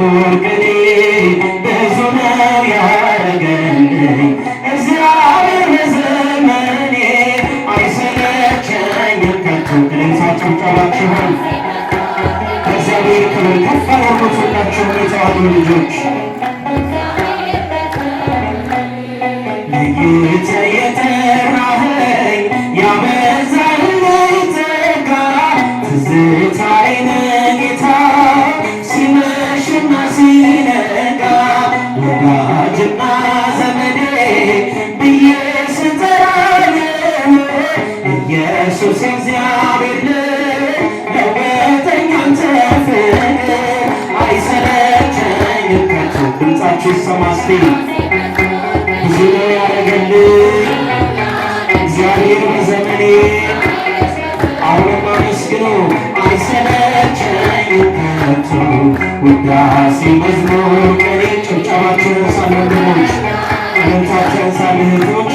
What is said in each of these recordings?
ቅኔ ብዙ ነው ያረገልኝ እግዚአብሔር በዘመኔ አይሰለቸኝም ከቶ። ክለንሳችሁ ጨባችኋል እግዚአብሔር ክብር ከፍ አድርጎላችሁ የተዋሕዶ ልጆች ለጌታ የጠራኸኝ ያበዛልኝ ጸጋ ትዝታዬ ነህ ጌታ ሲመሽና ሲነጋ ወዳጅና ዘመዴ ብዬ ስጠራህ ኢየሱስ እግዚአብሔር ለወጠኝ አንተ ፍቅር አይሰለቸኝም ከቶ። ድምፃችሁ ይሰማ እስቲ ብዙ ነው ያደረገልኝ እግዚአብሔር በዘመኔ አሁንም አመስግኑ አይሰለቸኝም ከቶ። ውዳሴ መዝሙር ቅኔ ጭብጨባችሁን ሳለ ወንድሞች እልልታችሁን ሳለ እህቶች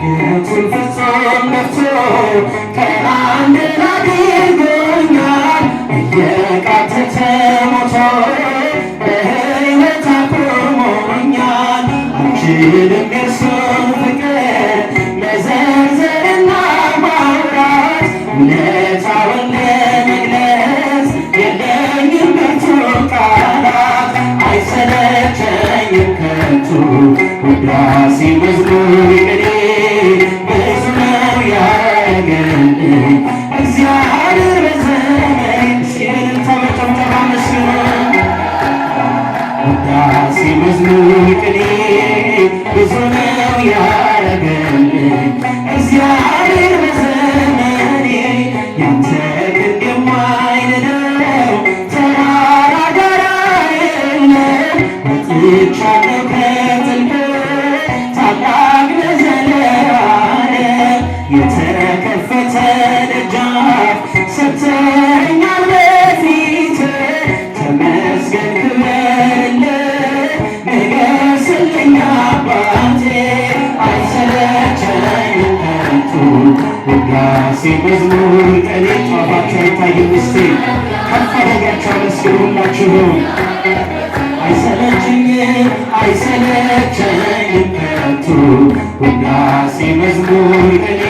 ደግነቱን ፍጹም ነፍቶ ከአንድ አድርጎኛል እየቃተተ ሞቶ በሕይወት አቁሞኛል። አልችልም የእርሱን ፍቅር መዘርዘርና ማውራት ውለታውን ለመግለጽ የለኝም ብርቱ ቃላት። አይሰለቸኝም ከቶ ውዳሴ መዝሙር ቅኔ ብዙ ነው ያረገልኝ እግዚአብሔር በዘመኔ። እስኪ እልልታ በጭብጨባ አመስግኑ። ውዳሴ መዝሙር ቅኔ ብዙ ነው ያረገልኝ እግዚአብሔር በዘመኔ። ያንተ ክንድ የማይንደው ተራራ ጋራ የለም ወጥቻለሁ ከጥልቅ ታላቅ ነህ ዘለዓለም። የተከፈተ ደጃፍ ሰጥተኸኛል በፊት ተመስገን ክበርልኝ ንገስልኝ አባቴ። አይሰለቸኝም ከቶ ውዳሴ መዝሙር ቅኔ ጨዋታችሁ አይታይም እስቲ ከፍ አድርጋችሁ አመስግኑ ሁላችሁም። አይሰለቸኝም ከቶ ውዳሴ መዝሙር ቅኔ